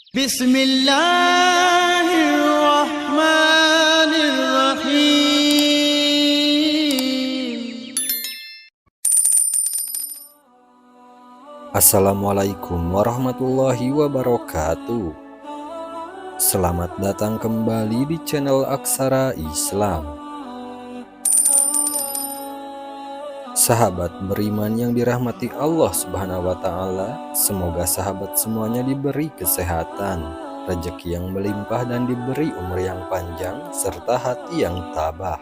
Bismillahirrahmanirrahim. Assalamualaikum warahmatullahi wabarakatuh. Selamat datang kembali di channel Aksara Islam. Sahabat beriman yang dirahmati Allah Subhanahu wa Ta'ala, semoga sahabat semuanya diberi kesehatan, rezeki yang melimpah, dan diberi umur yang panjang serta hati yang tabah.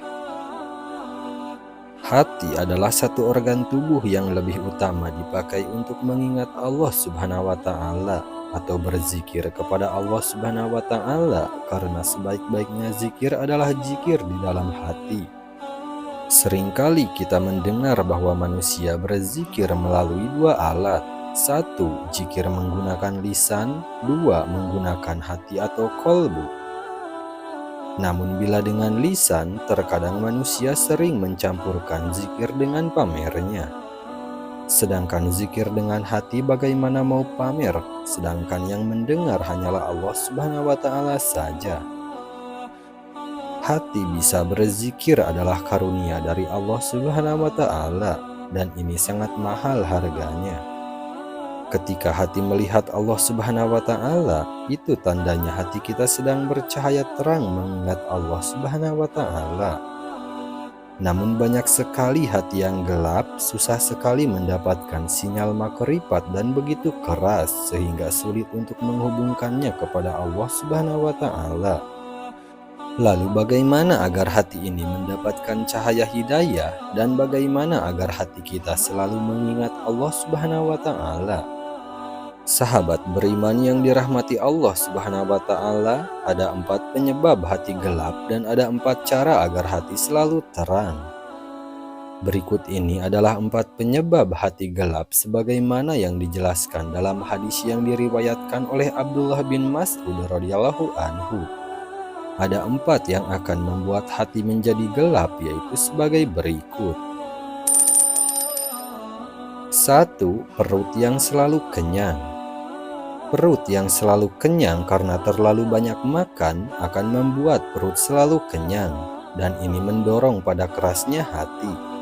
Hati adalah satu organ tubuh yang lebih utama dipakai untuk mengingat Allah Subhanahu wa Ta'ala atau berzikir kepada Allah Subhanahu wa Ta'ala, karena sebaik-baiknya zikir adalah zikir di dalam hati. Seringkali kita mendengar bahwa manusia berzikir melalui dua alat. Satu, zikir menggunakan lisan. Dua, menggunakan hati atau kolbu. Namun bila dengan lisan, terkadang manusia sering mencampurkan zikir dengan pamernya. Sedangkan zikir dengan hati bagaimana mau pamer, sedangkan yang mendengar hanyalah Allah Subhanahu wa Ta'ala saja. Hati bisa berzikir adalah karunia dari Allah Subhanahu wa Ta'ala, dan ini sangat mahal harganya. Ketika hati melihat Allah Subhanahu wa Ta'ala, itu tandanya hati kita sedang bercahaya terang mengingat Allah Subhanahu wa Ta'ala. Namun banyak sekali hati yang gelap, susah sekali mendapatkan sinyal makripat dan begitu keras sehingga sulit untuk menghubungkannya kepada Allah Subhanahu wa Ta'ala. Lalu bagaimana agar hati ini mendapatkan cahaya hidayah, dan bagaimana agar hati kita selalu mengingat Allah Subhanahu wa Ta'ala? Sahabat beriman yang dirahmati Allah Subhanahu wa Ta'ala, ada 4 penyebab hati gelap dan ada 4 cara agar hati selalu terang. Berikut ini adalah 4 penyebab hati gelap sebagaimana yang dijelaskan dalam hadis yang diriwayatkan oleh Abdullah bin Mas'ud radhiyallahu anhu. Ada 4 yang akan membuat hati menjadi gelap, yaitu sebagai berikut. 1. Perut yang selalu kenyang. Perut yang selalu kenyang karena terlalu banyak makan akan membuat perut selalu kenyang, dan ini mendorong pada kerasnya hati.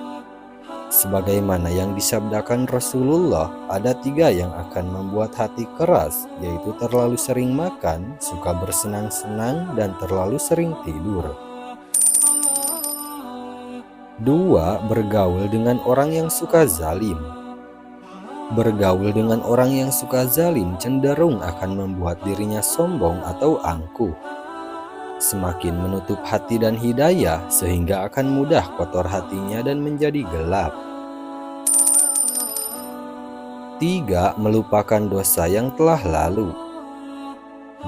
Sebagaimana yang disabdakan Rasulullah, ada 3 yang akan membuat hati keras, yaitu terlalu sering makan, suka bersenang-senang, dan terlalu sering tidur. 2. Bergaul dengan orang yang suka zalim. Bergaul dengan orang yang suka zalim cenderung akan membuat dirinya sombong atau angkuh. Semakin menutup hati dan hidayah, sehingga akan mudah kotor hatinya dan menjadi gelap. 3. Melupakan dosa yang telah lalu.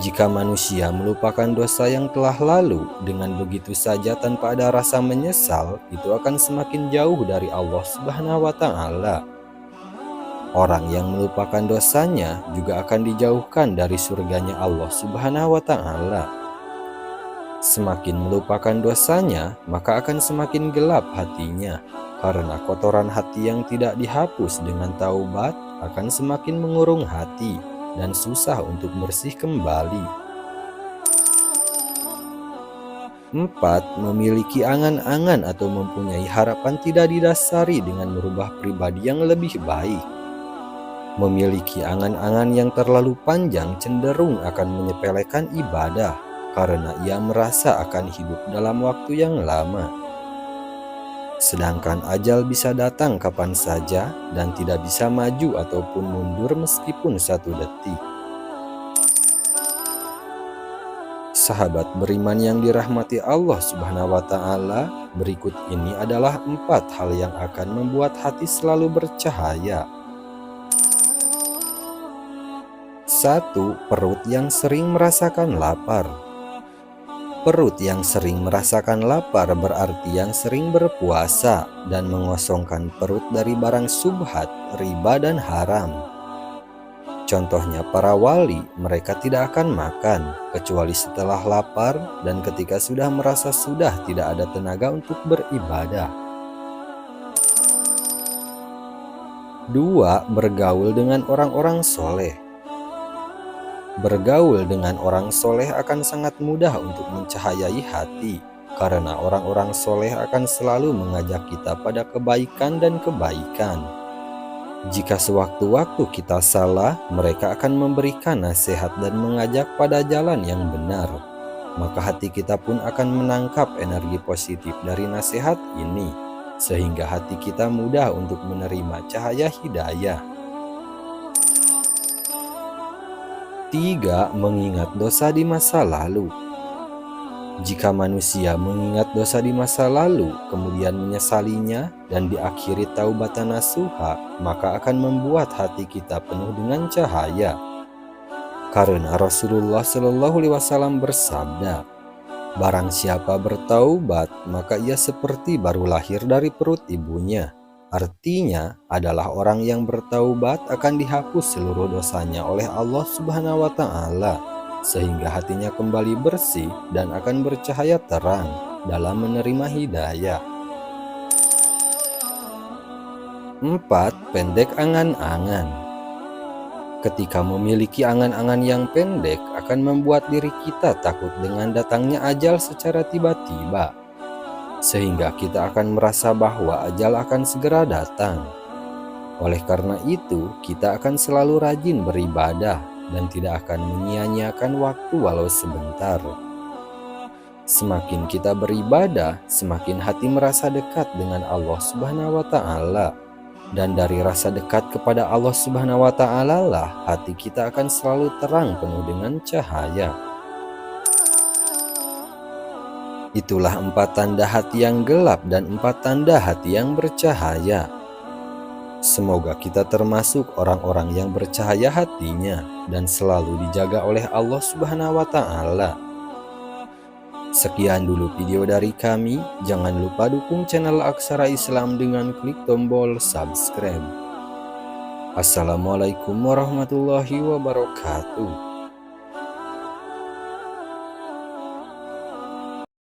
Jika manusia melupakan dosa yang telah lalu dengan begitu saja tanpa ada rasa menyesal, itu akan semakin jauh dari Allah Subhanahu wa Ta'ala. Orang yang melupakan dosanya juga akan dijauhkan dari surganya Allah Subhanahu wa Ta'ala. Semakin melupakan dosanya, maka akan semakin gelap hatinya, karena kotoran hati yang tidak dihapus dengan taubat akan semakin mengurung hati dan susah untuk bersih kembali. 4. Memiliki angan-angan atau mempunyai harapan tidak didasari dengan merubah pribadi yang lebih baik. Memiliki angan-angan yang terlalu panjang cenderung akan menyepelekan ibadah, karena ia merasa akan hidup dalam waktu yang lama. Sedangkan ajal bisa datang kapan saja dan tidak bisa maju ataupun mundur meskipun 1 detik. Sahabat beriman yang dirahmati Allah Subhanahu wa Ta'ala, berikut ini adalah 4 hal yang akan membuat hati selalu bercahaya. 1. Perut yang sering merasakan lapar. Perut yang sering merasakan lapar berarti yang sering berpuasa dan mengosongkan perut dari barang subhat, riba, dan haram. Contohnya para wali, mereka tidak akan makan kecuali setelah lapar dan ketika sudah merasa sudah tidak ada tenaga untuk beribadah. 2. Bergaul dengan orang-orang soleh. Bergaul dengan orang soleh akan sangat mudah untuk mencahayai hati, karena orang-orang soleh akan selalu mengajak kita pada kebaikan dan kebaikan. Jika sewaktu-waktu kita salah, mereka akan memberikan nasihat dan mengajak pada jalan yang benar. Maka hati kita pun akan menangkap energi positif dari nasihat ini, sehingga hati kita mudah untuk menerima cahaya hidayah. 3. Mengingat dosa di masa lalu. Jika manusia mengingat dosa di masa lalu, kemudian menyesalinya dan diakhiri taubatan nasuha, maka akan membuat hati kita penuh dengan cahaya. Karena Rasulullah Shallallahu Alaihi Wasallam bersabda, "Barang siapa bertaubat, maka ia seperti baru lahir dari perut ibunya." Artinya adalah orang yang bertaubat akan dihapus seluruh dosanya oleh Allah Subhanahu wa Ta'ala, sehingga hatinya kembali bersih dan akan bercahaya terang dalam menerima hidayah. 4. Pendek angan-angan. Ketika memiliki angan-angan yang pendek akan membuat diri kita takut dengan datangnya ajal secara tiba-tiba, sehingga kita akan merasa bahwa ajal akan segera datang. Oleh karena itu, kita akan selalu rajin beribadah dan tidak akan menyia-nyiakan waktu walau sebentar. Semakin kita beribadah, semakin hati merasa dekat dengan Allah Subhanahu wa Ta'ala. Dan dari rasa dekat kepada Allah Subhanahu wa Ta'ala lah hati kita akan selalu terang penuh dengan cahaya. Itulah 4 tanda hati yang gelap dan 4 tanda hati yang bercahaya. Semoga kita termasuk orang-orang yang bercahaya hatinya dan selalu dijaga oleh Allah Subhanahu wa Ta'ala. Sekian dulu video dari kami. Jangan lupa dukung channel Aksara Islam dengan klik tombol subscribe. Assalamualaikum warahmatullahi wabarakatuh.